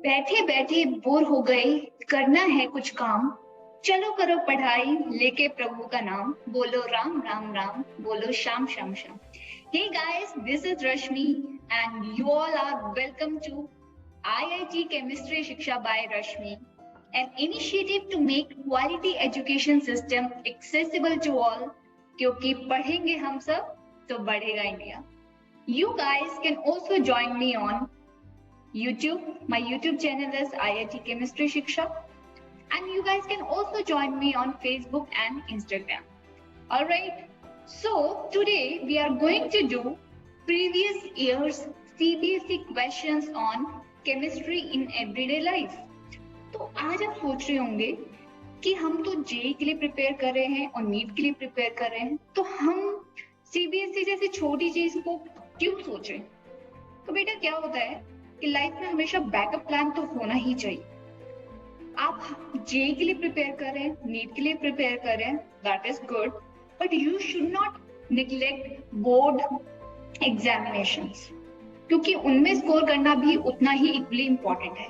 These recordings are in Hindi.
बैठे बैठे बोर हो गए, करना है कुछ काम। चलो करो पढ़ाई, लेके प्रभु का नाम। बोलो राम राम राम, बोलो Shyam Shyam Shyam. Hey guys, this is Rashmi and you all are welcome to IIT Chemistry Shiksha by Rashmi, an initiative to make quality education system accessible to all. क्योंकि पढ़ेंगे हम सब तो बढ़ेगा India. You guys can also join me on YouTube. My YouTube channel is IIT Chemistry Shiksha, and you guys can also join me on Facebook and Instagram. All right. So today we are going to do previous year's CBSE questions on chemistry in everyday life. तो आज आप सोच रहे होंगे कि हम तो जेई के लिए प्रिपेयर कर रहे हैं और नीट के लिए प्रिपेयर कर रहे हैं, तो हम सीबीएसई जैसी छोटी चीज को क्यों सोचें? तो बेटा क्या होता है कि लाइफ में हमेशा बैकअप प्लान तो होना ही चाहिए। आप जेई के लिए प्रिपेयर कर रहे हैं, नीट के लिए प्रिपेयर कर रहे हैं, that is good, but you should not neglect board examinations, क्योंकि उनमें स्कोर करना भी उतना ही इक्वली इम्पोर्टेंट है।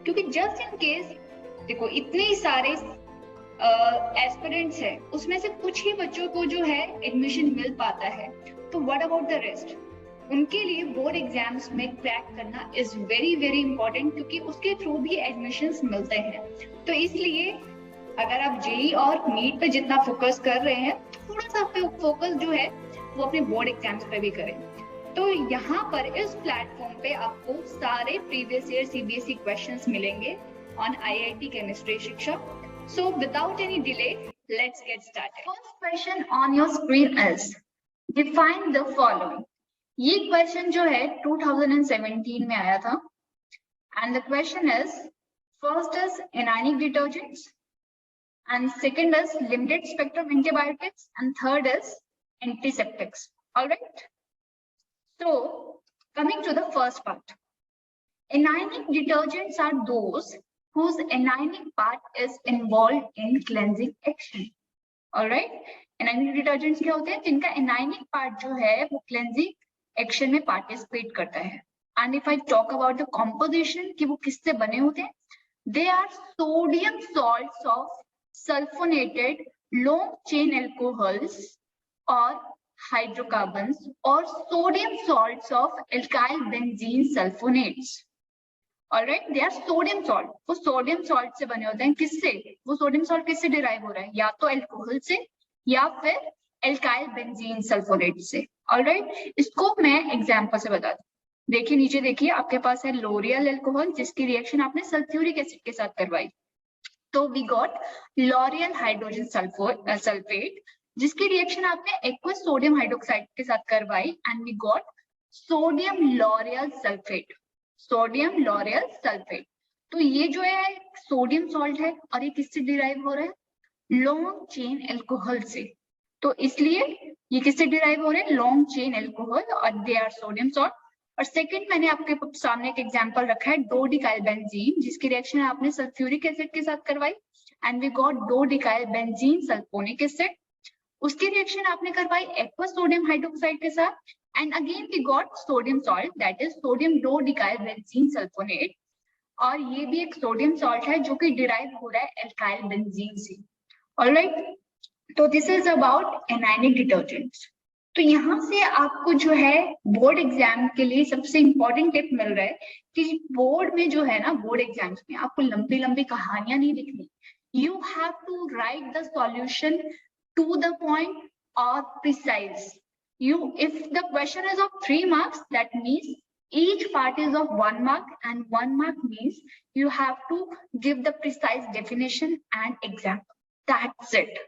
क्योंकि जस्ट इन केस देखो इतने सारे एस्पिरेंट्स है, उसमें से कुछ ही बच्चों को जो है एडमिशन मिल पाता है, तो व्हाट अबाउट द रेस्ट? उनके लिए बोर्ड एग्जाम्स में क्रैक करना इज वेरी वेरी इंपॉर्टेंट, क्योंकि उसके थ्रू भी एडमिशंस मिलते हैं। तो इसलिए अगर आप जेई और नीट पे जितना फोकस कर रहे हैं, थोड़ा सा फोकस जो है वो अपने बोर्ड एग्जाम्स पे भी करें। तो यहाँ पर इस प्लेटफॉर्म पे आपको सारे प्रीवियस ईयर सीबीएसई क्वेश्चंस मिलेंगे ऑन आईआईटी केमिस्ट्री शिक्षा। So without any delay, let's get started. First question on your screen is define the following. ये क्वेश्चन जो है 2017 में आया था, and the question is first is anionic detergents, and second is limited spectrum antibiotics, and third is antiseptics. Alright, so coming to the first part, anionic detergents are those whose anionic part is involved in cleansing action. Alright, anionic detergents क्या होते हैं? जिनका anionic part जो है वो cleansing action में participate करता है। And if I talk about the composition कि वो किससे बने होते हैं, they are sodium salts of sulfonated long chain alcohols और hydrocarbons और sodium salts of alkyl benzene sulfonates. Alright, they are sodium salt. वो sodium salt से बने होते हैं। किससे? वो sodium salt किससे derive हो रहा है? या तो अल्कोहल से या फिर alkyl benzene sulfonate से। Alright, इसको मैं एग्जाम्पल से बता दूं। देखिए नीचे देखिए, आपके पास है लोरियल अल्कोहल, जिसकी रिएक्शन आपने सल्फ्यूरिक एसिड के साथ करवाई, तो we got lauryl hydrogen sulphate, जिसकी रिएक्शन आपने एक्वस सोडियम हाइड्रोक्साइड के साथ करवाई, and we got sodium lauryl sulphate. Sodium lauryl sulphate, तो ये जो है सोडियम सॉल्ट है और ये किससे डिराइव हो रहा है? लॉन्ग चेन अल्कोहल से। तो इसलिए ये किससे डिराइव हो रहे हैं? लॉन्ग चेन अल्कोहल, और दे आर सोडियम सॉल्ट। और सेकंड मैंने आपके सामने एक एग्जांपल रखा है दो डिकाइल बेंजीन, जिसकी रिएक्शन आपने सल्फ्यूरिक एसिड के साथ करवाई, and we got dodecyl benzene sulphonic acid. उसकी रिएक्शन आपने करवाई एक्वस सोडियम हाइड्रोक्साइड के साथ, and again we got sodium salt, that is sodium dodecyl benzene sulphonate. और ये भी एक सोडियम सॉल्ट है जो कि डिराइव हो रहा है एल्काइल बेंजीन से। ऑलराइट, तो this is about anionic detergents. तो यहाँ से आपको जो है बोर्ड एग्जाम के लिए सबसे इंपॉर्टेंट टिप मिल रहा है कि बोर्ड में जो है ना, बोर्ड एग्जाम्स में आपको लंबी लंबी कहानियां नहीं लिखनी। You have to write the solution to the point or precise. If the question is of 3 marks, that means each part is of 1 mark, and 1 mark means you have to give the precise definition and example. That's it.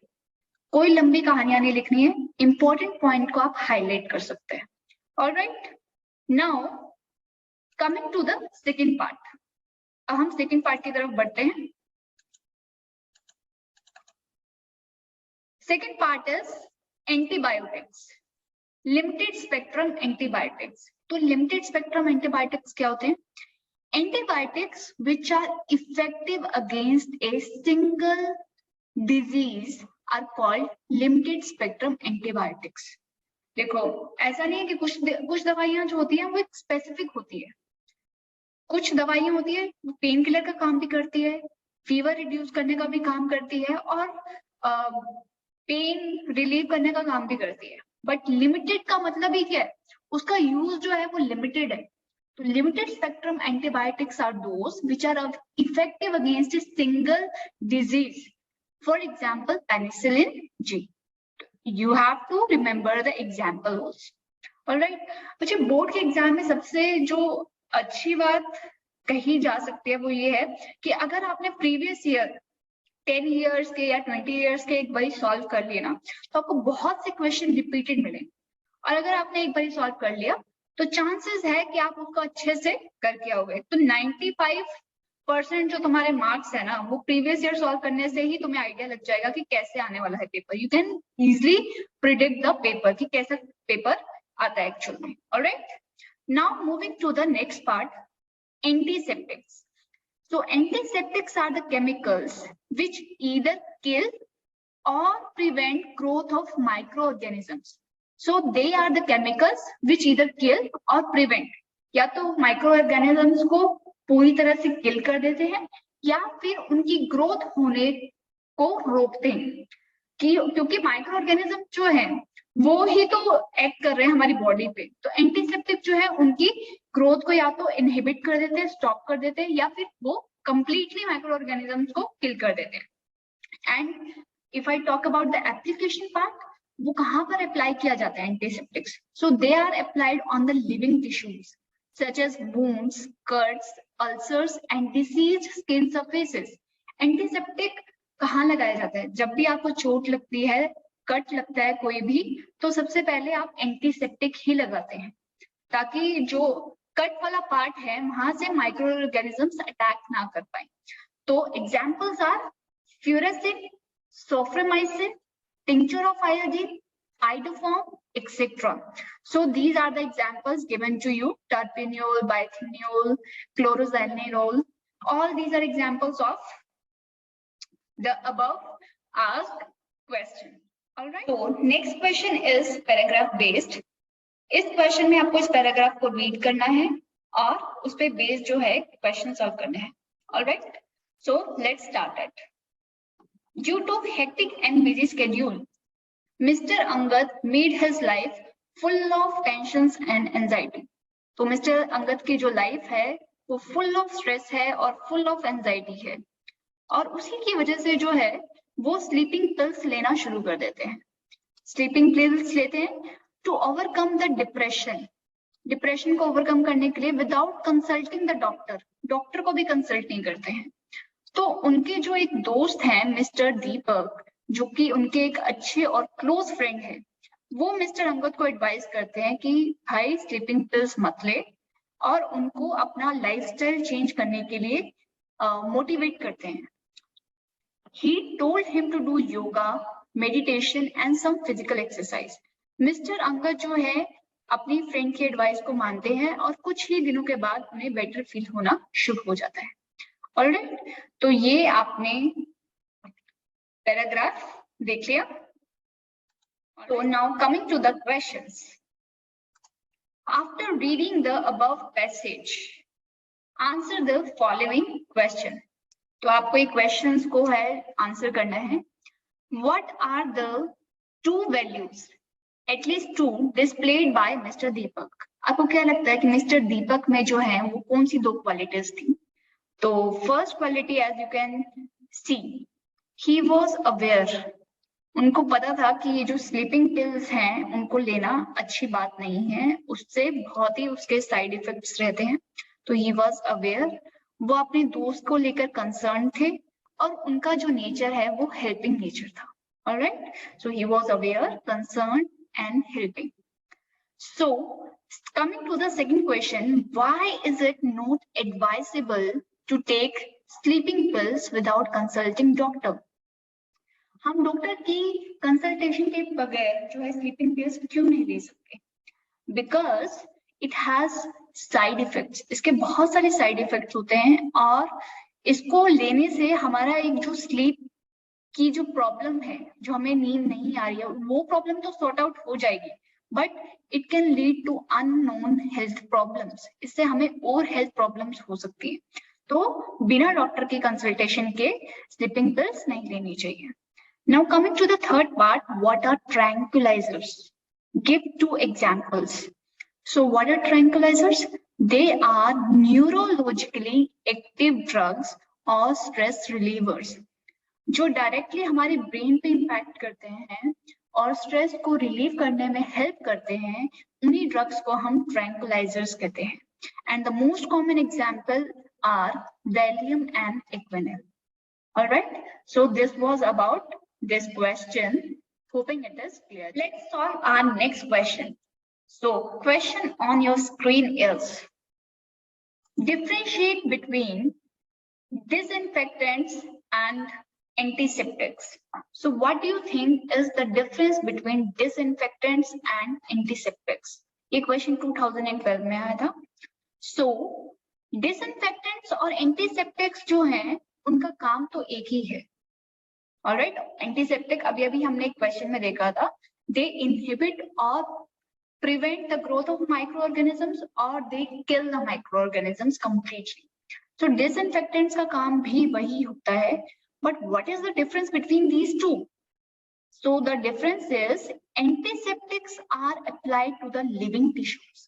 कोई लंबी कहानियां नहीं लिखनी है, important point को आप highlight कर सकते हैं। All right. Now coming to the second part. अब हम second part की तरफ बढ़ते हैं। Second part is antibiotics, limited spectrum antibiotics. तो limited spectrum antibiotics क्या होते हैं? Antibiotics which are effective against a single disease are called limited spectrum antibiotics. देखो ऐसा नहीं है कि कुछ दवाइयां जो होती हैं वो एक स्पेसिफिक होती है, कुछ दवाइयां होती है वो पेन किलर का काम भी करती है, फीवर रिड्यूस करने का भी काम करती है, और पेन रिलीव करने का काम भी करती है। बट लिमिटेड का मतलब ही क्या है, उसका यूज जो है वो लिमिटेड है। तो limited spectrum antibiotics are those which are effective against a single disease, for example penicillin G. You have to remember the example also. Alright, अच्छा बोर्ड के एग्जाम में सबसे जो अच्छी बात कही जा सकती है वो ये है कि अगर आपने प्रीवियस ईयर 10 इयर्स के या 20 इयर्स के एक बार सॉल्व कर लिए ना, तो आपको बहुत से क्वेश्चन रिपीटेड मिले। और अगर आपने एक बार सॉल्व कर लिया तो चांसेस है कि आप उसको अच्छे से करके आओगे। तो 95% जो तुम्हारे मार्क्स है ना, वो प्रीवियस ईयर सॉल्व करने से ही तुम्हें आइडिया लग जाएगा कि कैसे आने वाला है paper. You can easily predict the paper कि कैसा पेपर आता है एक्चुअल में। Alright, now moving to the next part, antiseptics. So antiseptics are the chemicals which either kill or prevent growth of microorganisms. So they are the chemicals which either kill or prevent. या तो microorganisms को पूरी तरह से kill कर देते हैं या फिर उनकी growth होने को रोकते हैं। क्योंकि माइक्रोऑर्गेनिज्म जो है वो ही तो एक्ट कर रहे हैं हमारी बॉडी पे। तो एंटीसेप्टिक जो है उनकी ग्रोथ को या तो इनहिबिट कर देते हैं, स्टॉप कर देते हैं, या फिर वो कंप्लीटली माइक्रोऑर्गेनिजम्स को किल कर देते हैं। And if I talk about the application part, वो कहाँ पर अप्लाई किया जाता है antiseptics? So they are applied on the living tissues such as wounds, cuts, ulcers and diseased skin surfaces. Antiseptic कहाँ लगाया जाता है? जब भी आपको चोट लगती है, कट लगता है कोई भी, तो सबसे पहले आप एंटीसेप्टिक ही लगाते हैं ताकि जो कट वाला पार्ट है वहां से माइक्रो ऑर्गेनिजम्स अटैक ना कर पाए। तो examples are Furacin, Soframycin, tincture of iodine, iodoform, etc. So these are the examples given to you: terpineol, biphenyl, chlorozanilol. All these are examples of the above asked question. All right. So next question is paragraph based. इस क्वेश्चन में आपको इस पैराग्राफ को रीड करना है और उस पे बेस्ड जो है क्वेश्चन सॉल्व करने हैं। Alright, so let's start it. Due to hectic and busy schedule, mister Angad made his life full of tensions and anxiety. तो मिस्टर अंगद की जो लाइफ है वो फुल ऑफ स्ट्रेस है और फुल ऑफ एंजाइटी है, और उसी की वजह से जो है वो स्लीपिंग पिल्स लेना शुरू कर देते हैं। स्लीपिंग पिल्स लेते हैं to overcome the depression. Depression को ओवरकम करने के लिए without consulting the doctor, doctor को भी कंसल्ट नहीं करते हैं। तो उनके जो एक दोस्त हैं मिस्टर दीपक, जो कि उनके एक अच्छे और क्लोज फ्रेंड है, वो मिस्टर अंगद को एडवाइस करते हैं कि भाई स्लीपिंग पिल्स मत ले, और उनको अपना लाइफस्टाइल चेंज करने के लिए मोटिवेट करते हैं। He told him to do yoga, meditation and some physical exercise. Mister Angad जो है अपनी फ्रेंड की एडवाइस को मानते हैं और कुछ ही दिनों के बाद उन्हें बेटर फील होना शुरू हो जाता है। ऑलराइट, तो ये आपने पैराग्राफ देख लिया। तो now coming to the questions. After reading the above passage, answer the following question. तो आपको ये क्वेश्चंस को है आंसर करना है। What are the two values, at least two, displayed by mister Deepak? आपको क्या लगता है कि मिस्टर दीपक में जो है वो कौन सी दो क्वालिटीज थी? तो first quality, as you can see, he was aware. उनको पता था कि ये जो स्लीपिंग पिल्स हैं उनको लेना अच्छी बात नहीं है, उससे बहुत ही उसके साइड इफेक्ट्स रहते हैं। तो ही वाज अवेयर, वो अपने दोस्त को लेकर कंसर्न थे, और उनका जो नेचर है वो हेल्पिंग नेचर था। Alright, so he was aware, concern and helping. So coming to the second question, why is it not advisable to take sleeping pills without consulting doctor? हम डॉक्टर की कंसल्टेशन के बगैर जो है स्लीपिंग पिल्स क्यों नहीं ले सकते? Because it has side effects. इसके बहुत सारे साइड इफेक्ट्स होते हैं, और इसको लेने से हमारा एक जो स्लीप की जो प्रॉब्लम है, जो हमें नींद नहीं आ रही है, वो प्रॉब्लम तो सॉर्ट आउट हो जाएगी, but it can lead to unknown health problems, इससे हमें और हेल्थ प्रॉब्लम्स हो सकती है। तो बिना डॉक्टर की कंसल्टेशन के स्लीपिंग पिल्स नहीं लेनी चाहिए। Now coming to the third part, what are tranquillizers? Give 2 examples. So what are tranquilizers? They are neurologically active drugs or stress relievers जो डायरेक्टली हमारे ब्रेन पे इम्पैक्ट करते हैं और स्ट्रेस को रिलीव करने में हेल्प करते हैं। उन्हीं ड्रग्स को हम ट्रैंक्विलाइजर्स कहते हैं। And the most common example are Valium and Equanil. Alright, so this was about this question. Hoping it is clear. Let's solve our next question. So, question on your screen is, differentiate between disinfectants and antiseptics. So, what do you think is the difference between disinfectants and antiseptics? ये question 2012 में आया था. So, disinfectants और antiseptics जो हैं, उनका काम तो एक ही है। Alright, antiseptic अभी हमने एक क्वेश्चन में देखा था, they inhibit or prevent the growth of microorganisms or they kill the microorganisms completely. So disinfectants का काम भी वही होता है, but what is the difference between these two? So the difference is antiseptics are applied to the living tissues.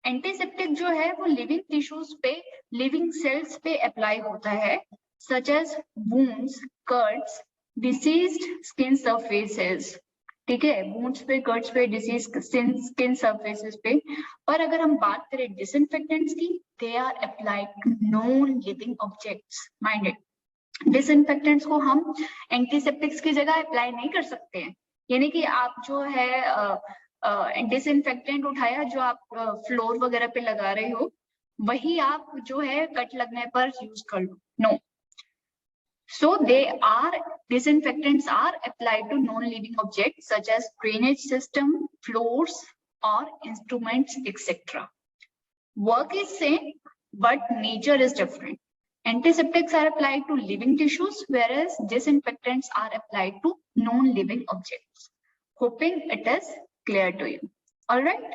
Antiseptic जो है वो लिविंग टिश्यूज पे, लिविंग सेल्स पे अप्लाई होता है, such as wounds, cuts, diseased skin surfaces. ठीक है, wounds पे, cuts पे, diseased skin surfaces पे। और अगर हम बात करें डिसइंफेक्टेंट्स की, they are applied to non-living objects. Mind it. Disinfectants को हम एंटीसेप्टिक्स की जगह अप्लाई नहीं कर सकते हैं। यानी कि आप जो है डिसइंफेक्टेंट उठाया जो आप फ्लोर वगैरह पे लगा रहे हो, वही आप जो है कट लगने पर यूज कर लो। No, so disinfectants are applied to non-living objects such as drainage system, floors or instruments, etc. Work is same but nature is different. Antiseptics are applied to living tissues whereas disinfectants are applied to non-living objects. Hoping it is clear to you. All right.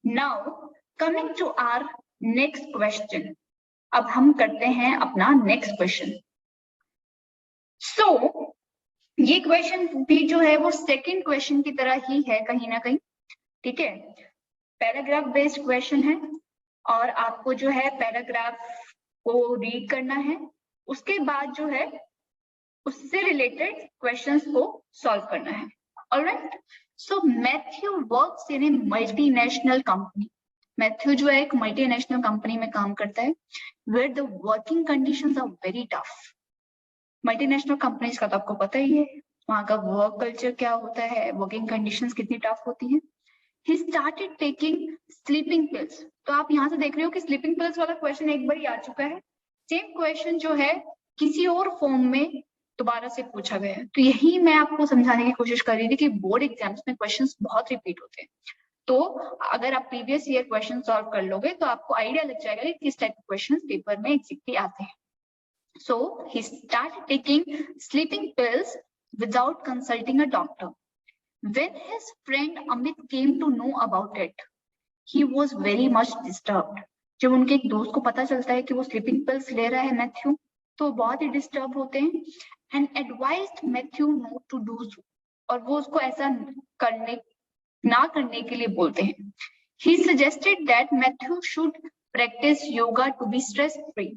Now coming to our next question. अब हम करते हैं अपना next question. So ये क्वेश्चन भी जो है वो सेकंड क्वेश्चन की तरह ही है कहीं ना कहीं। ठीक है, पैराग्राफ बेस्ड क्वेश्चन है और आपको जो है पैराग्राफ को रीड करना है, उसके बाद जो है उससे रिलेटेड क्वेश्चंस को सॉल्व करना है। Alright, so Matthew works in a multinational company. Matthew जो है एक मल्टीनेशनल कंपनी में काम करता है, where the working conditions are very tough. Multinational companies का तो आपको पता ही है, वहां का वर्क कल्चर क्या होता है, वर्किंग कंडीशंस कितनी टफ होती है। He started taking sleeping pills. तो आप यहाँ से देख रहे हो कि स्लीपिंग पिल्स वाला क्वेश्चन एक बार आ चुका है, सेम क्वेश्चन जो है किसी और फॉर्म में दोबारा से पूछा गया है। तो यही मैं आपको समझाने की कोशिश कर रही थी कि बोर्ड एग्जाम्स में क्वेश्चंस बहुत रिपीट होते हैं। तो अगर आप प्रीवियस ईयर क्वेश्चन सॉल्व कर लोगे तो आपको आइडिया लग जाएगा कि किस टाइप के क्वेश्चन पेपर में एग्जैक्टली आते हैं। So he started taking sleeping pills without consulting a doctor. When his friend Amit came to know about it, he was very much disturbed. जब उनके एक दोस्त को पता चलता है कि वो स्लीपिंग पिल्स ले रहा है मैथ्यू, तो बहुत ही डिस्टर्ब होते हैं। And advised Matthew not to do so. और वो उसको ऐसा ना करने के लिए बोलते हैं। He suggested that Matthew should practice yoga to be stress free.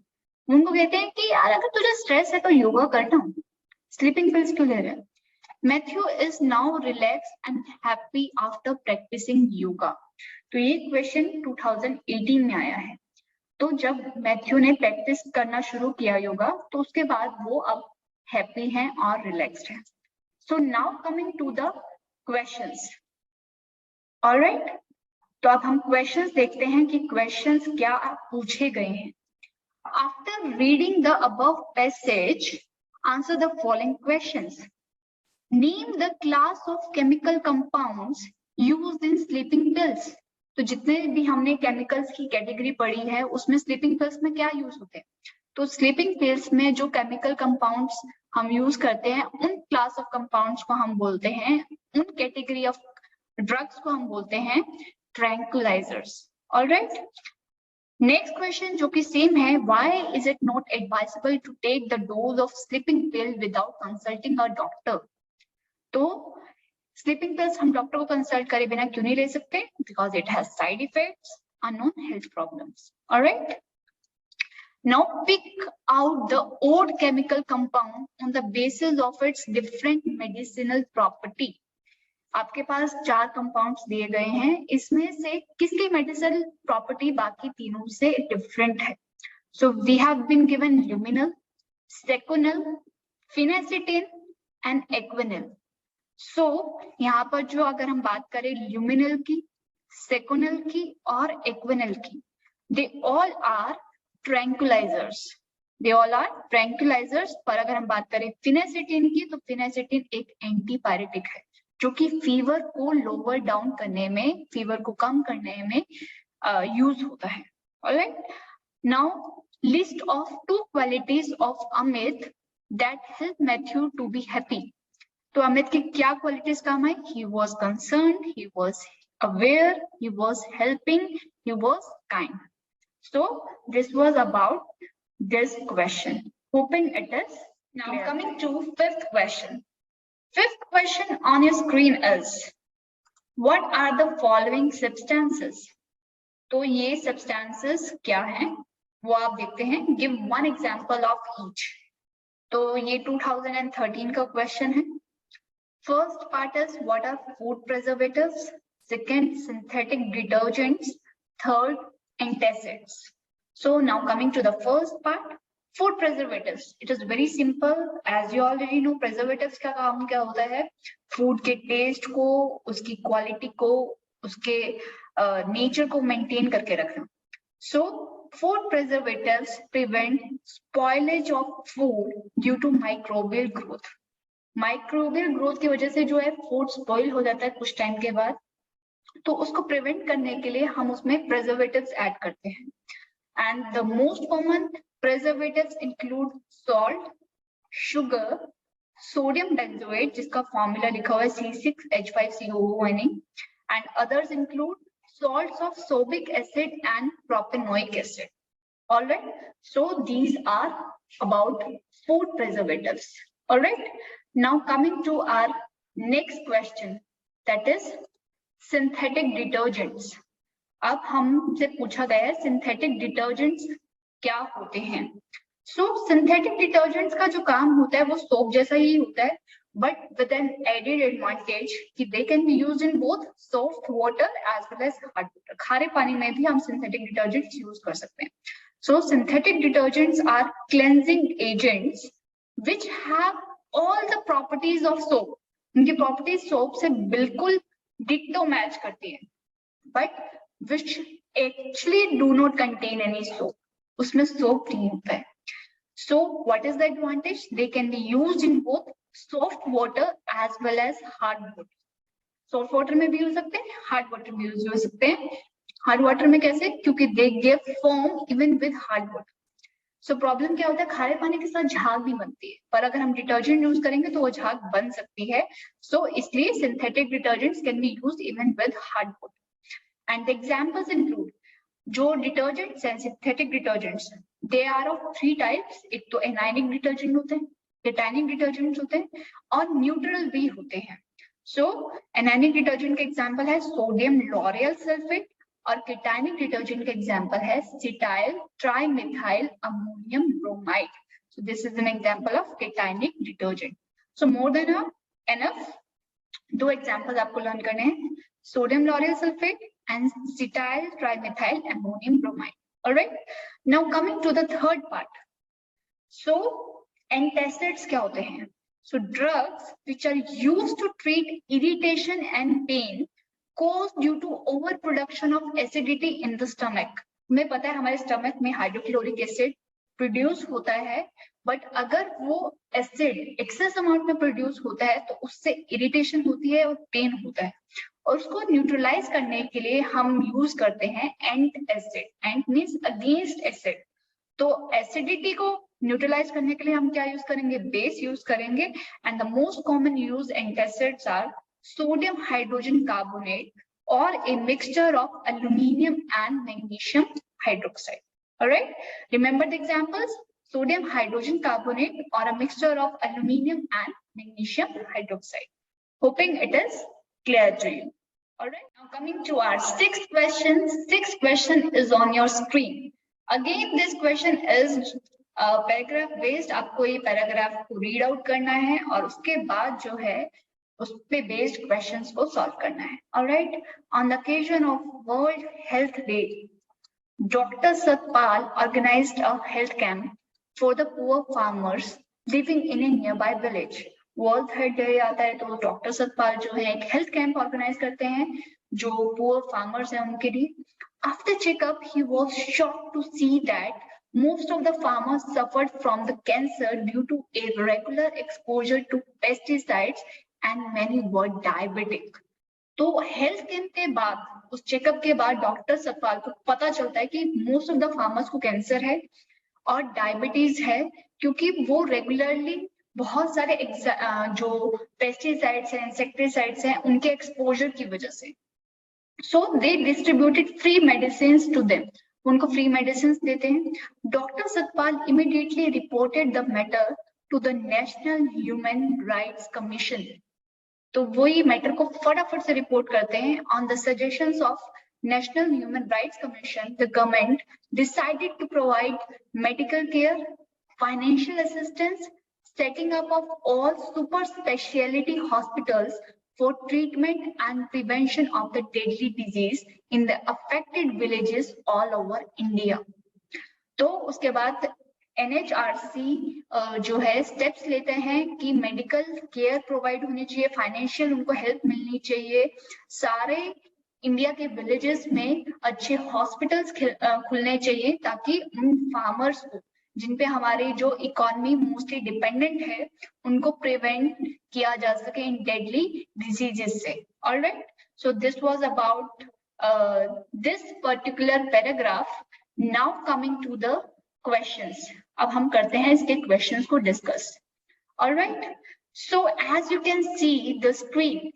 उनको कहते हैं कि यार अगर तुझे स्ट्रेस है तो योगा करना, स्लीपिंग पिल्स क्यों ले रहे हैं। Matthew is now relaxed and happy after practicing yoga. तो ये क्वेश्चन 2018 में आया है। तो जब मैथ्यू ने प्रैक्टिस करना शुरू किया योगा तो उसके बाद वो अब हैप्पी हैं और रिलैक्स्ड हैं। So now coming to the questions. Alright, तो अब हम क्वेश्चंस देखते हैं कि क्वेश्चंस क्या पूछे गए हैं। After reading the above passage answer the following questions. Name the class of chemical compounds used in sleeping pills. तो जितने भी हमने केमिकल्स की कैटेगरी पढ़ी है उसमें स्लीपिंग पिल्स में क्या यूज होते हैं। तो स्लीपिंग पिल्स में जो केमिकल कंपाउंड्स हम यूज करते हैं उन क्लास ऑफ कंपाउंड्स को हम बोलते हैं, उन कैटेगरी ऑफ ड्रग्स को हम बोलते हैं ट्रैंकुलाइजर्स। ऑलराइट, नेक्स्ट क्वेश्चन जो कि सेम है, why is it not advisable to take the dose of sleeping pill without consulting a doctor. तो स्लीपिंग पिल्स हम डॉक्टर को कंसल्ट करे बिना क्यों नहीं ले सकते? Because it has side effects, unknown health problems. All right. Now pick out the odd chemical compound on the basis of its different medicinal property. आपके पास 4 कंपाउंड्स दिए गए हैं, इसमें से किसकी मेडिसिनल प्रॉपर्टी बाकी तीनों से डिफरेंट है? So we have been given luminal, seconal, phenacetin and equinol. So यहाँ पर जो अगर हम बात करें ल्यूमिनल की, सेकोनल की और एक्विनल की, they all are tranquillizers, they all are tranquillizers. पर अगर हम बात करें फिनेसेटिन की, तो फिनेसेटिन एक एंटीपायरेटिक है जो कि फीवर को लोअर डाउन करने में, फीवर को कम करने में यूज होता है। Alright, now list of 2 qualities of Amit that help Matthew to be happy. तो अमित की क्या क्वालिटीज काम है? He was concern, he was aware, he was helping, he was kind. So this was about this question, hoping it is now clear. Coming to 5th question. 5th question on your screen is, what are the following substances? तो ये substances क्या हैं वो आप देखते हैं, give one example of each. तो ये 2013 का question है। First part is, what are food preservatives? Second, synthetic detergents. Third, antacids. So now coming to the first part, food preservatives. It is very simple, as you already know. Preservatives का काम क्या होता है? Food के taste को, उसकी quality को, उसके nature को maintain करके रखना. So food preservatives prevent spoilage of food due to microbial growth. Microbial growth की वजह से जो है food spoil हो जाता है कुछ टाइम के बाद, तो उसको प्रिवेंट करने के लिए हम उसमें प्रिजर्वेटिव्स ऐड करते हैं। And the most common preservatives include salt, sugar, sodium benzoate जिसका फॉर्मूला लिखा हुआ है C6H5COONE, and others include salts of sorbic acid and propanoic acid. All right, so these are about food preservatives. All right, now coming to our next question, that is synthetic detergents. अब हमसे पूछा गया है सिंथेटिक डिटर्जेंट्स क्या होते हैं। सो सिंथेटिक डिटर्जेंट्स का जो काम होता है वो सोप जैसा ही होता है, but with an added advantage कि they can be used in both soft water as well as hard water. खारे पानी में भी हम सिंथेटिक डिटर्जेंट्स यूज कर सकते हैं। So synthetic detergents are cleansing agents which have all the properties of soap. उनकी प्रॉपर्टीज सोप से बिल्कुल डिक्टो मैच करती है, but which actually do not contain any soap, उसमें सोप नहीं होता है। So what is the advantage? They can be used in both soft water as well as hard water. Soft water में भी यूज सकते हैं, हार्ड वाटर में यूज हो सकते हैं। हार्ड वाटर में कैसे? क्योंकि they give form even with hard water. So problem क्या होता है, खारे पानी के साथ झाग भी बनती है, पर अगर हम डिटर्जेंट यूज करेंगे तो वो झाग बन सकती है। सो इसलिए synthetic detergents can be used even with hard water. And the examples include, जो डिटर्जेंट्स हैं synthetic detergents, they are of 3 types. एक तो एनायनिक डिटर्जेंट होते हैं, केटायनिक डिटर्जेंट्स होते हैं और न्यूट्रल भी होते हैं। सो एनायनिक डिटर्जेंट के एग्जांपल है सोडियम लॉरियल सल्फेट और केटायनिक डिटर्जेंट का एग्जांपल है cetyl trimethyl ammonium bromide. So this is an example of cationic detergent. So more than enough, 2 examples आपको लर्न करने हैं, sodium lauryl sulphate and cetyl trimethyl ammonium bromide. Alright, now coming to the third part. So antacids क्या होते हैं? So drugs which are used to treat irritation and pen caused due to overproduction of acidity in the stomach. हमें पता है हमारे स्टमक में हाइड्रोक्लोरिक एसिड प्रोड्यूस होता है, बट अगर वो एसिड एक्सेस अमाउंट में प्रोड्यूस होता है तो उससे इरिटेशन होती है और पेन होता है, और उसको न्यूट्रलाइज करने के लिए हम यूज करते हैं antacid. Ant means against acid. तो एसिडिटी को न्यूट्रलाइज करने के लिए हम क्या यूज करेंगे? बेस यूज करेंगे। And the most common use antacids are sodium hydrogen carbonate or a mixture of aluminum and magnesium hydroxide. All right, remember the examples: sodium hydrogen carbonate or a mixture of aluminum and magnesium hydroxide. Hoping it is clear to you. All right, now coming to our sixth question. Sixth question is on your screen. Again, this question is paragraph based. आपको ये पैराग्राफ को रीड आउट करना है और उसके बाद जो है उस पे बेस्ड क्वेश्चंस को सॉल्व करना है. Alright, on the occasion of world health day, doctor Satpal organised a health camp for the poor farmers living in a nearby village. World health day आता है तो डॉक्टर सतपाल जो है एक हेल्थ कैंप ऑर्गेनाइज करते हैं जो पुअर फार्मर्स हैं उनके लिए. After checkup he was shocked to see that most of the farmers suffered from the cancer due to irregular exposure to pesticides and many were diabetic. तो हेल्थ कैंप के बाद, उस चेकअप के बाद डॉक्टर सतपाल को पता चलता है कि मोस्ट ऑफ द फार्मर्स को कैंसर है और डायबिटीज है, क्योंकि वो रेगुलरली बहुत सारे जो पेस्टिसाइड्स हैं, इंसेक्टिसाइड्स हैं, उनके एक्सपोजर की वजह से. So they distributed free medicine to them. उनको फ्री मेडिसिन देते हैं. Doctor Satpal immediately reported the matter to the National Human Rights Commission. तो वही मैटर को फटाफट से रिपोर्ट करते हैं. On the suggestions of National Human Rights Commission, the government decided to provide medical care, financial assistance, setting up of all super speciality hospitals for treatment and prevention of the deadly disease in the affected villages all over India. तो उसके बाद NHRC जो है स्टेप्स लेते हैं कि मेडिकल केयर प्रोवाइड होनी चाहिए, फाइनेंशियल उनको हेल्प मिलनी चाहिए, सारे इंडिया के विलेजेस में अच्छे हॉस्पिटल्स खुलने चाहिए ताकि उन फार्मर्स को, जिन पे हमारी जो इकोनॉमी मोस्टली डिपेंडेंट है, उनको प्रिवेंट किया जा सके इन डेडली डिजीजेस से. Alright, so this was about this particular paragraph. Now coming to the questions. अब हम करते हैं इसके क्वेश्चंस को discuss. Alright, so as you can see the screen,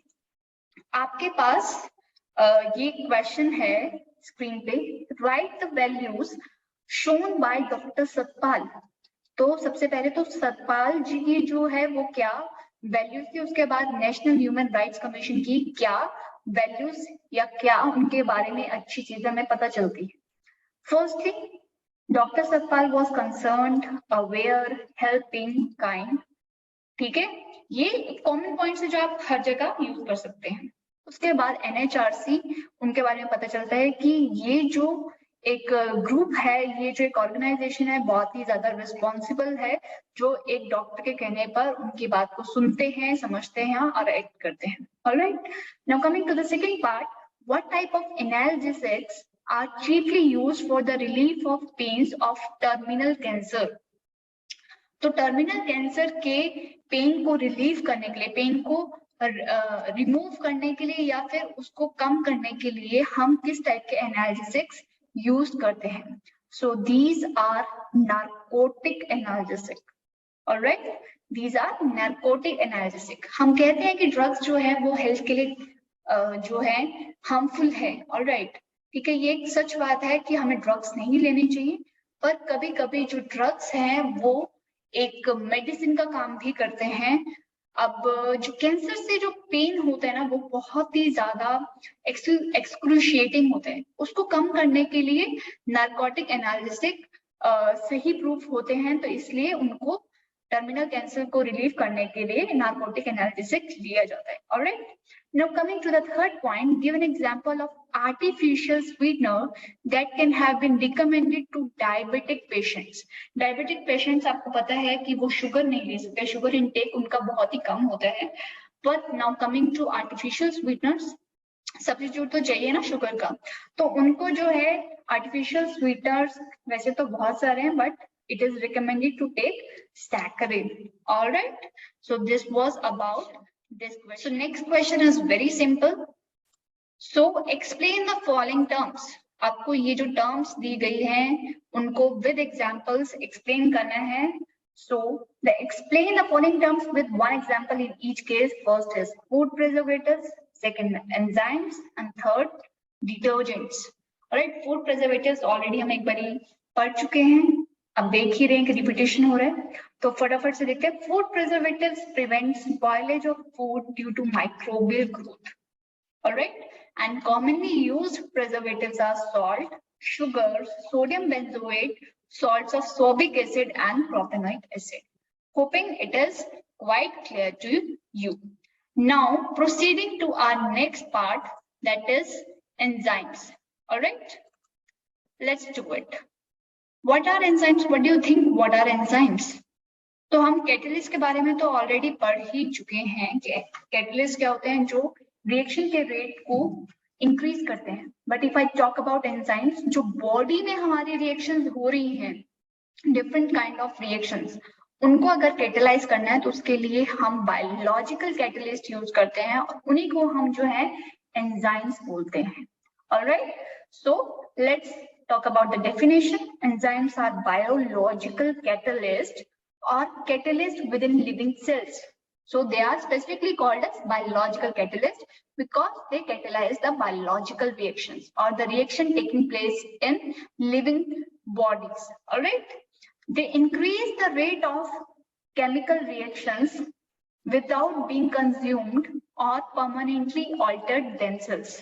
आपके पास ये क्वेश्चन है स्क्रीन पे. Write the values shown by doctor Satpal. तो सबसे पहले तो सतपाल जी की जो है वो क्या वैल्यूज थी, उसके बाद नेशनल ह्यूमन राइट्स कमीशन की क्या वैल्यूज या क्या उनके बारे में अच्छी चीजें हमें पता चलती है. Firstly, doctor Satpal was concerned, aware, helping, kind. ठीक है, ये कॉमन पॉइंट्स है जो आप हर जगह यूज कर सकते हैं. उसके बाद NHRC, उनके बारे में पता चलता है कि ये जो एक ग्रुप है, ये जो एक ऑर्गेनाइजेशन है, बहुत ही ज्यादा रिस्पॉन्सिबल है, जो एक डॉक्टर के कहने पर उनकी बात को सुनते हैं, समझते हैं और एक्ट करते हैं. Alright, now coming to the second part. What type of analgesics are chiefly used for the relief of pains of terminal cancer. तो टर्मिनल कैंसर के पेन को रिलीव करने के लिए, पेन को रिमूव करने के लिए या फिर उसको कम करने के लिए हम किस टाइप के एनाल्जेसिक्स यूज करते हैं. So these are narcotic analgesic. Alright, these are narcotic analgesic. हम कहते हैं कि ड्रग्स जो है वो हेल्थ के लिए जो है हार्मफुल है. ऑलराइट, ठीक है, ये एक सच बात है कि हमें ड्रग्स नहीं लेनी चाहिए, पर कभी कभी जो ड्रग्स हैं वो एक मेडिसिन का काम भी करते हैं. अब जो कैंसर से जो पेन होता है ना, वो बहुत ही ज्यादा एक्सक्रूशिएटिंग होता है. उसको कम करने के लिए नार्कोटिक एनाल्जेसिक सही प्रूफ होते हैं, तो इसलिए उनको टर्मिनल कैंसर को रिलीव करने के लिए नार्कोटिक एनाल्जेसिक लिया जाता है. Alright, now coming to the third point. Give an example of artificial sweetener that can have been recommended to diabetic patients. Diabetic patients आपको पता है कि वो शुगर नहीं ले सकते, शुगर इनटेक उनका बहुत ही कम होता है. But now coming to artificial sweeteners, substitute तो चाहिए ना शुगर का, तो उनको जो है आर्टिफिशियल स्वीटनर्स वैसे तो बहुत सारे हैं, but it is recommended to take saccharin. All right, so this was about this question. So next question is very simple. So explain the following terms. आपको ये जो टर्म्स दी गई हैं उनको विद एग्जांपल्स एक्सप्लेन करना है. So explain the following terms with one example in each case. First is food preservatives, second enzymes, and third detergents. Alright, food preservatives already हम एक बारी पढ़ चुके हैं, अब देख ही रहे हैं कि रिपीटेशन हो रहा है, तो फटाफट से देखते हैं. Food preservatives prevents spoilage of food due to microbial growth. Alright, and commonly used preservatives are salt, sugar, sodium benzoate, salts of sorbic acid and propanoic acid. Hoping it is quite clear to you. Now proceeding to our next part, that is enzymes. All right, let's do it. What are enzymes? What do you think? What are enzymes? तो हम कैटलिस्ट के बारे में तो ऑलरेडी पढ़ ही चुके हैं कि कैटलिस्ट क्या होते हैं, जो रिएक्शन के रेट को इंक्रीज करते हैं. But if I talk about enzymes, जो बॉडी में हमारी रिएक्शंस हो रही हैं, डिफरेंट काइंड ऑफ रिएक्शंस, उनको अगर कैटलाइज करना है तो उसके लिए हम बायोलॉजिकल कैटलिस्ट यूज करते हैं और उन्हीं को हम जो है एंजाइम्स बोलते हैं. Alright, so let's talk about the definition. Enzymes are biological catalyst or catalyst within living cells. So they are specifically called as biological catalyst because they catalyze the biological reactions or the reaction taking place in living bodies. All right, they increase the rate of chemical reactions without being consumed or permanently altered themselves.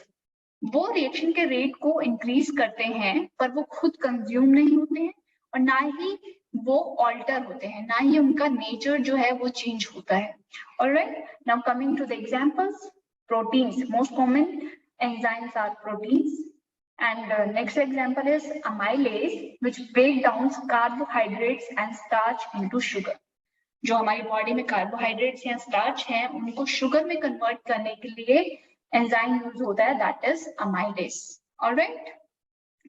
वो रिएक्शन के रेट को इंक्रीज करते हैं पर वो खुद कंज्यूम नहीं होते हैं और ना ही वो ऑल्टर होते हैं, ना ही उनका नेचर जो है वो चेंज होता है. Alright, now coming to the examples. Proteins, most common enzymes are proteins, and next example is amylase which break down carbohydrates and starch into sugar. जो हमारी बॉडी में कार्बोहाइड्रेट्स या स्टार्च हैं उनको शुगर में कन्वर्ट करने के लिए enzyme use होता है, that is amylase. All right,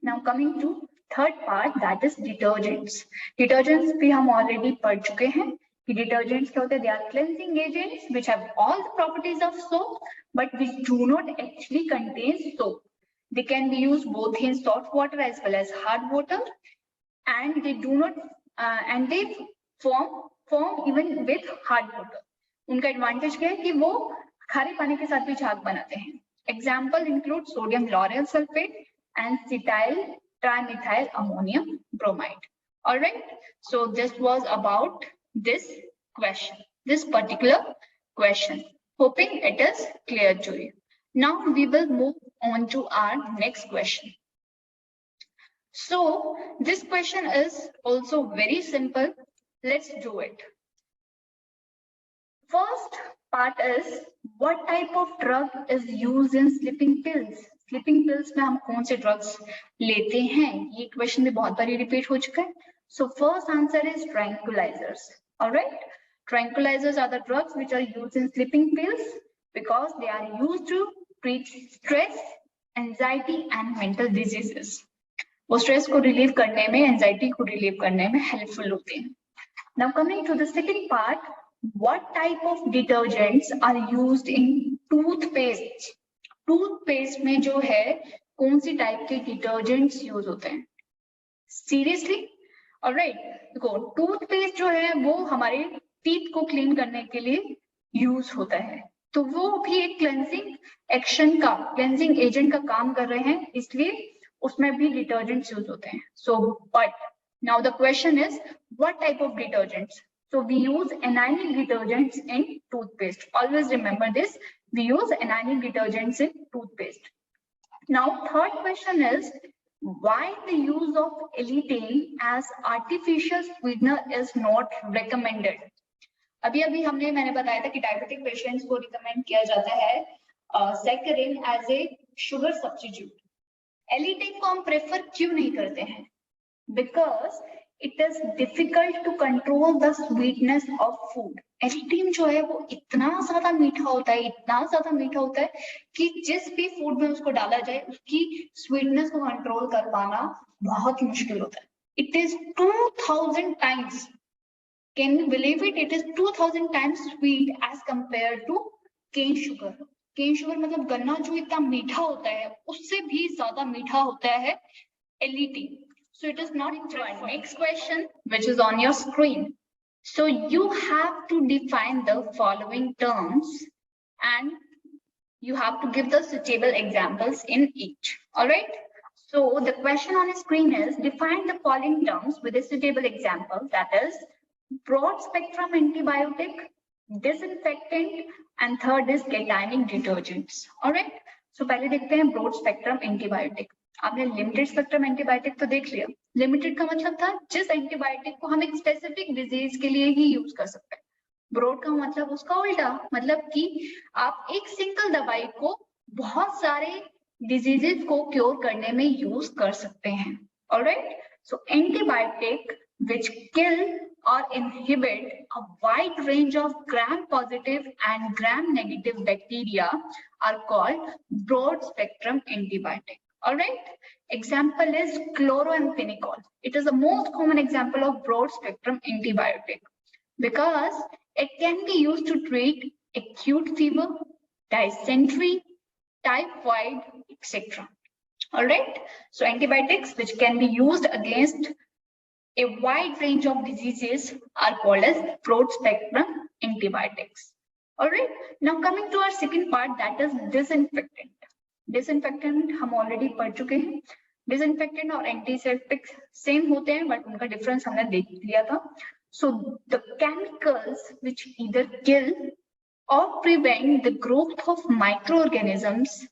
now coming to third part, that is detergents. Detergents भी हम already पढ़ चुके हैं कि detergents क्या होते हैं. They are cleansing agents which have all the properties of soap but which do not actually contain soap. They can be used both in salt water as well as hard water, and they do not and they form even with hard water. उनका एडवांटेज क्या है कि वो खारे पानी के साथ भी झाग बनाते हैं. Example include sodium lauryl sulphate and cetyl trimethyl ammonium bromide. Alright, so this was about this question, this particular question. Hoping it is clear to you. Now we will move on to our next question. So this question is also very simple. Let's do it. First part is what type of drug is used in sleeping pills. Sleeping pills में हम कौन से drugs लेते हैं, ये question भी बहुत बारी repeat हो चुका है. So first answer is tranquilizers. All right, tranquilizers are the drugs which are used in sleeping pills because they are used to treat stress, anxiety and mental diseases. वो stress को relieve करने में, anxiety को relieve करने में helpful होते हैं. Now coming to the second part, what type of detergents are used in toothpaste. Toothpaste में जो है कौन सी टाइप के डिटर्जेंट्स यूज होते हैं? सीरियसली? ऑलराइट, देखो टूथपेस्ट जो है वो हमारे टीथ को क्लीन करने के लिए यूज होता है, तो वो भी एक क्लेंजिंग एक्शन का, क्लेंजिंग एजेंट का काम कर रहे हैं, इसलिए उसमें भी डिटर्जेंट्स यूज होते हैं. So but now the question is what type of detergents. So we use anionic detergents in toothpaste. Always remember this. We use anionic detergents in toothpaste. Now, third question is why the use of Elitane as artificial sweetener is not recommended. अभी मैंने बताया था कि डायबिटिक पेशेंट्स को रिकमेंड किया जाता है saccharin as a sugar substitute. Alitame को हम प्रेफर क्यों नहीं करते हैं? Because it is difficult to control the sweetness of food. Alitame जो है वो इतना ज्यादा मीठा होता है, इतना ज्यादा मीठा होता है कि जिस भी फूड में उसको डाला जाए उसकी स्वीटनेस को कंट्रोल कर पाना बहुत मुश्किल होता है. It is 2000 times, can you believe it? It is 2000 times sweet as compared to cane sugar. cane sugar मतलब गन्ना जो इतना मीठा होता है उससे भी ज्यादा मीठा होता है एलिटीन. So it is not required. Next question, which is on your screen. So you have to define the following terms and you have to give the suitable examples in each. All right. So the question on the screen is define the following terms with a suitable example, that is broad spectrum antibiotic, disinfectant, and third is cationic detergents. All right. So पहले देखते हैं broad spectrum antibiotic. आपने लिमिटेड स्पेक्ट्रम एंटीबायोटिक तो देख लिया. लिमिटेड का मतलब था जिस एंटीबायोटिक को हम एक स्पेसिफिक डिजीज के लिए ही यूज कर सकते हैं. ब्रॉड का मतलब उसका उल्टा, मतलब कि आप एक सिंगल दवाई को बहुत सारे डिजीजेस को क्योर करने में यूज कर सकते हैं. Alright. So antibiotic which kill or inhibit a wide range of gram-positive and gram-negative bacteria are called broad-spectrum antibiotic. All right. Example is chloramphenicol. It is the most common example of broad-spectrum antibiotic because it can be used to treat acute fever, dysentery, typhoid, etc. All right. So antibiotics which can be used against a wide range of diseases are called as broad spectrum antibiotics. All right. Now coming to our second part, that is disinfectant. Disinfectant हम already पढ़ चुके हैं. Disinfectant और antiseptic same होते हैं, but उनका difference हमने देख लिया था. So the chemicals which either kill or prevent the growth of microorganisms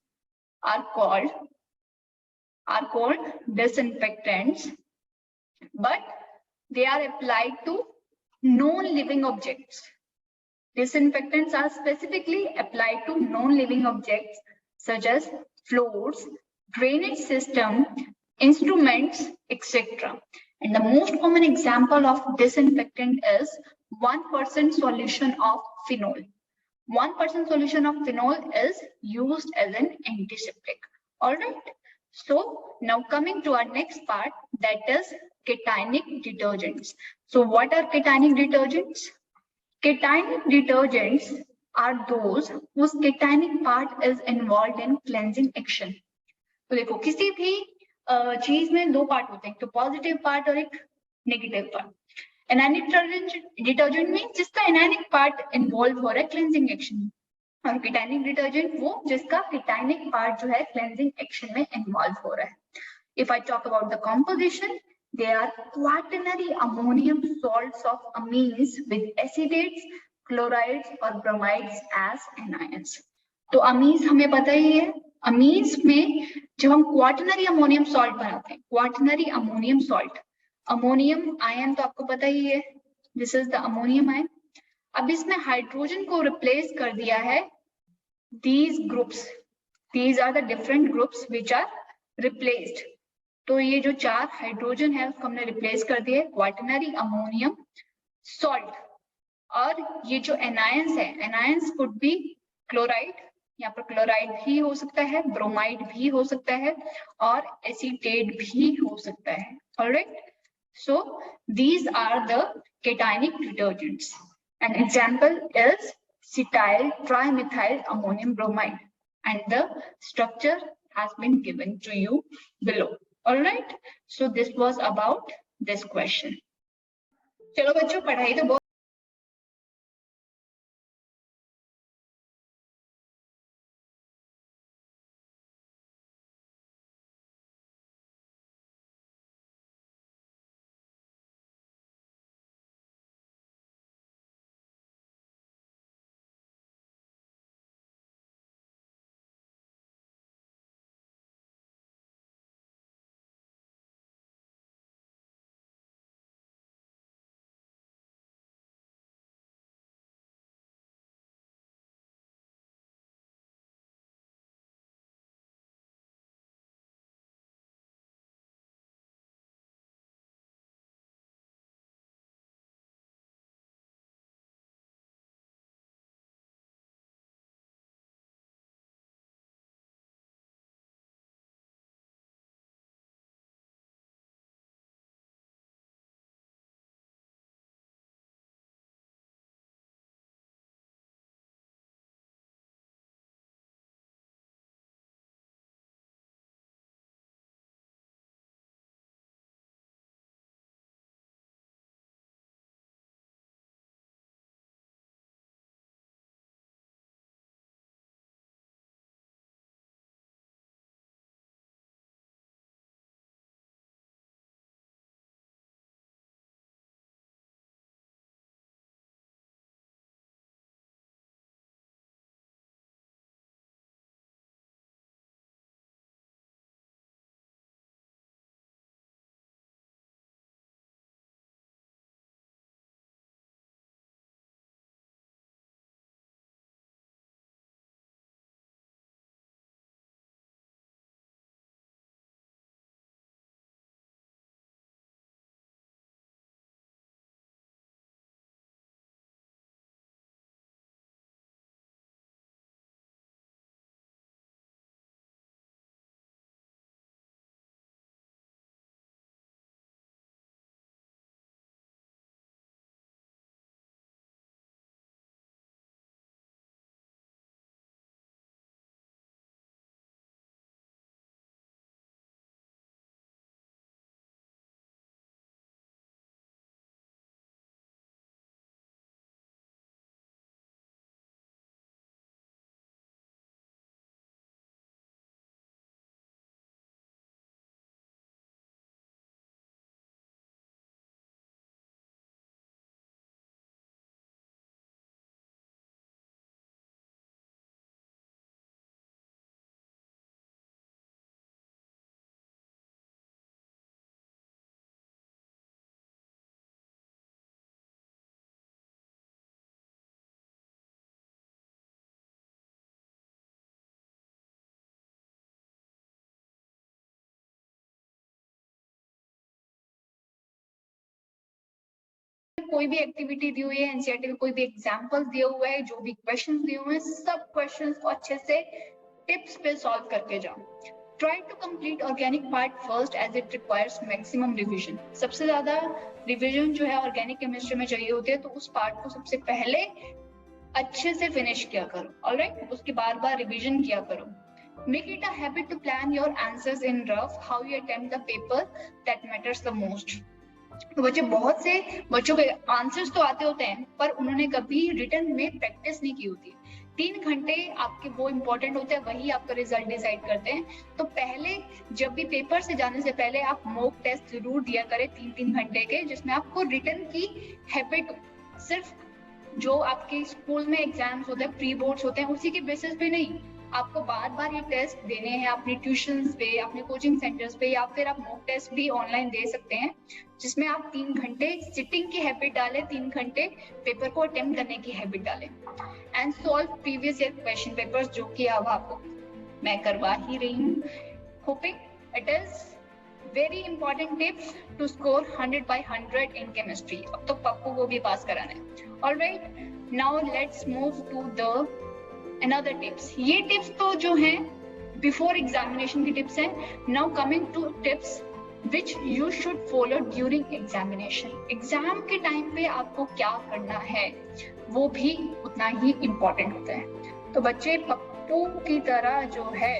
are called disinfectants, but they are applied to non-living objects. Disinfectants are specifically applied to non-living objects such as floors, drainage system, instruments, etc. And the most common example of disinfectant is 1% solution of phenol. 1% solution of phenol is used as an antiseptic. All right. So now coming to our next part, that is cationic detergents. So what are cationic detergents? Cationic detergents are those whose cationic part is involved in cleansing action. तो देखो किसी भी चीज में दो पार्ट होते हैं, तो पॉजिटिव पार्ट और एक नेगेटिव पार्ट. एनानिक डिटर्जेंट में जिसका एनानिक पार्ट इन्वॉल्व हो रहा है क्लेंजिंग एक्शन में, और कीटानिक डिटर्जेंट वो जिसका कीटानिक पार्ट जो है क्लेंजिंग एक्शन में इन्वॉल्व हो रहा है. If I talk about the composition, they are quaternary ammonium salts of amines with acetates, chlorides और ब्रोमाइड्स एज एनायंस. तो अमीन्स हमें पता ही है. अमीन्स में जब हम क्वाटरनरी अमोनियम सॉल्ट बनाते हैं, quaternary ammonium salt, ammonium ion तो आपको पता ही है, this is the ammonium ion. अब इसमें हाइड्रोजन को रिप्लेस कर दिया है these groups, these are the different groups which are replaced. तो ये जो चार हाइड्रोजन है उसको हमने रिप्लेस कर दिया क्वाटरनरी अमोनियम सॉल्ट. और ये जो एनायंस है, एनायंस कुड बी क्लोराइड, यहाँ पर क्लोराइड भी हो सकता है, ब्रोमाइड भी हो सकता है और एसीटेट भी हो सकता है. Alright. So these are the cationic detergents. An example is cetyl trimethyl ammonium bromide, and the structure has been given to you below. All right. So this was about this question. चलो बच्चों पढ़ाई तो बहुत कोई भी एक्टिविटी दी हुई है, एनसीईआरटी में कोई भी एग्जाम्पल दिए हुए है, जो भी क्वेश्चन दिए हुए हैं, सब क्वेश्चन को अच्छे से टिप्स पे सॉल्व करके जाओ। Try to complete organic part first as it requires maximum revision. सबसे ज्यादा रिविजन जो है ऑर्गेनिक केमिस्ट्री में चाहिए होती है, तो उस पार्ट को सबसे पहले अच्छे से फिनिश किया करो, ऑलराइट। उसके बार बार रिविजन किया करो। Make it a habit to plan your answers in rough, how you attempt the paper that matters the most. तो बहुत से बच्चों के आंसर्स तो आते होते हैं, पर उन्होंने कभी रिटन में प्रैक्टिस नहीं की होती। 3 घंटे आपके वो इम्पोर्टेंट होते हैं, वही आपका रिजल्ट डिसाइड करते हैं। तो पहले जब भी पेपर से जाने से पहले आप मॉक टेस्ट जरूर दिया करें 3-3 घंटे के, जिसमें आपको रिटन की हैबिट, सिर्फ जो आपके स्कूल में एग्जाम्स होते हैं, प्री बोर्ड्स होते हैं, उसी के बेसिस पे नहीं, आपको बार बार ये टेस्ट देने हैं अपने ट्यूशंस पे, अपने कोचिंग सेंटर्स पे, या फिर आप मॉक टेस्ट भी ऑनलाइन दे सकते हैं, जिसमें आप 3 घंटे सिटिंग की हैबिट डालें, 3 घंटे पेपर को अटेम्प्ट करने की हैबिट डालें, and solve previous year question papers, जो कि अब आपको मैं करवा ही रही हूँ। Hoping it is very important tips to score 100 by 100 in chemistry. अब तो पप्पू को भी पास कराना है। Alright, now let's move to the another tips. ये टिप्स तो जो हैं बिफोर एग्जामिनेशन की टिप्स हैं। Now coming to tips which you should follow during examination. Exam के टाइम पे आपको क्या करना है वो भी उतना ही इम्पोर्टेंट होता है। तो बच्चे पप्पू की तरह जो है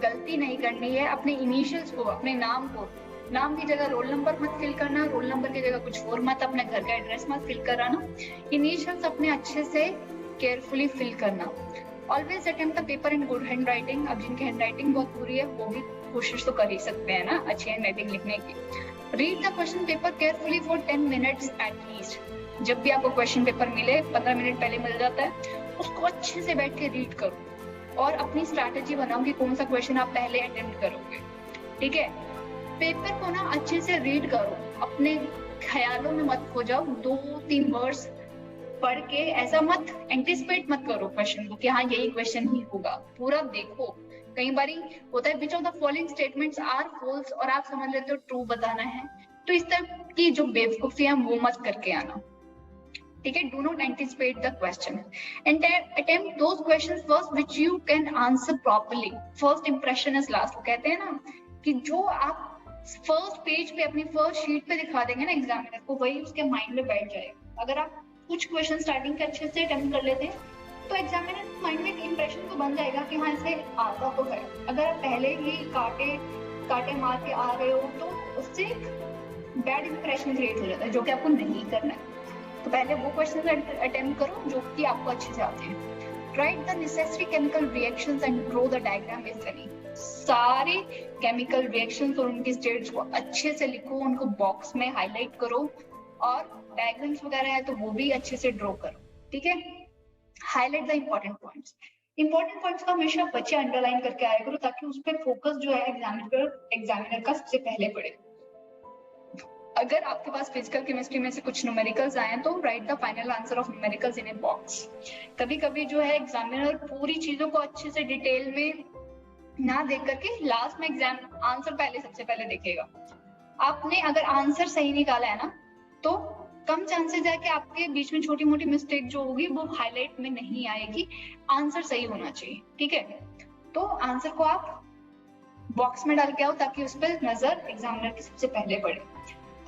गलती नहीं करनी है। अपने इनिशियल्स को, अपने नाम की जगह रोल नंबर मत फिल करना, रोल नंबर की जगह कुछ और मत, अपने घर का एड्रेस मत फिल कराना। इनिशियल्स अपने अच्छे से केयरफुली फिल करना। Always attempt the paper in good hand writing. अब जिनकी हैंड राइटिंग बहुत बुरी है वो भी कोशिश तो कर ही सकते हैं ना अच्छी हैंड राइटिंग लिखने की। Read the question paper carefully for 10 minutes at least. जब भी आपको क्वेश्चन पेपर मिले, 15 मिनट पहले मिल जाता है, उसको अच्छे से बैठ के रीड करो और अपनी स्ट्रैटेजी बनाओ कि कौन सा क्वेश्चन आप पहले अटेम्प्ट करोगे। ठीक है, पेपर को ना अच्छे से रीड करो, अपने ख्यालों में मत खो जाओ। 2-3 वर्ड्स पढ़ के ऐसा मत एंटिसिपेट मत करो क्वेश्चन को कि हाँ यही क्वेश्चन ही होगा। पूरा देखो। कई बारी होता है which of the following statements are false, और आप समझ लेते हो ट्रू बताना है। तो इस तरह की जो बेवकूफी है वो मत करके आना। ठीक है, do not anticipate the question and attempt those questions first which you can answer properly. First impression is last. वो कहते हैं ना कि जो आप फर्स्ट पेज पे, अपनी फर्स्ट शीट पे दिखा देंगे ना एग्जामिनर को, वही उसके माइंड में बैठ जाएगा। अगर आप कुछ क्वेश्चन स्टार्टिंग के अच्छे से अटेम्प्ट कर लेते हैं तो एग्जामिनर माइंड में एक इंप्रेशन तो बन जाएगा कि हाँ इसे आता तो है। अगर आप पहले ही काटे मार के आ रहे हो तो उससे बैड इंप्रेशन क्रिएट हो जाता है, जो कि आपको नहीं करना है। तो पहले वो क्वेश्चन अटेम्प्ट करो जो कि आपको अच्छे से आते हैं। Right the necessary chemical reactions and draw the diagram easily. सारे केमिकल रिएक्शंस और उनकी स्टेट्स को अच्छे से लिखो, उनको बॉक्स में हाईलाइट करो, और डायग्राम्स वगैरह है तो वो भी अच्छे से ड्रॉ करो। ठीक है, highlight the important points. Important points का हमेशा बच्चे अंडरलाइन करके आया करो, ताकि उस पर फोकस जो है एग्जामिनर का सबसे पहले पड़े। अगर आपके पास फिजिकल केमिस्ट्री में से कुछ न्यूमेरिकल्स आए तो right the final answer of numericals in a box. कभी कभी जो है एग्जामिनर पूरी चीजों को अच्छे से डिटेल में ना देख करके लास्ट में एग्जाम आंसर सबसे पहले देखेगा। आपने अगर आंसर सही निकाला है ना तो कम चांसेस है कि आपके बीच में छोटी मोटी मिस्टेक जो होगी वो हाईलाइट में नहीं आएगी। आंसर सही होना चाहिए। ठीक है, तो आंसर को आप बॉक्स में डाल के आओ ताकि उस पर नजर एग्जामिनर की सबसे पहले पड़े।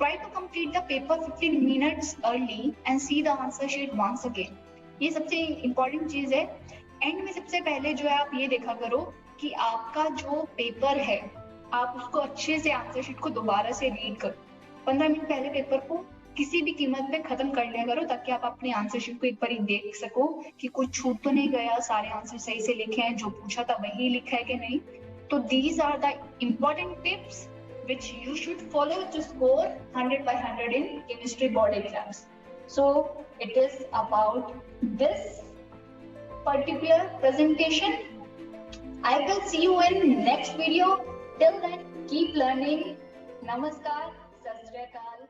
Try to complete the paper 15 minutes early and see the answer sheet once again. ये सबसे इम्पोर्टेंट चीज है। एंड में सबसे पहले जो है आप ये देखा करो कि आपका जो पेपर है आप उसको अच्छे से आंसर शीट को दोबारा से रीड करो। 15 मिनट पहले पेपर को किसी भी कीमत पे खत्म कर लिया करो, ताकि आप अपने आंसर शीट को एक बार देख सको कि कुछ छूट तो नहीं गया, सारे आंसर सही से लिखे हैं, जो पूछा था वही लिखा है कि नहीं। तो these are the important tips which you should follow to score 100 by 100 in chemistry board exams. So it is about this particular presentation. I will see you in next video. Till then, keep learning. Namaskar, Sat Sri Akal.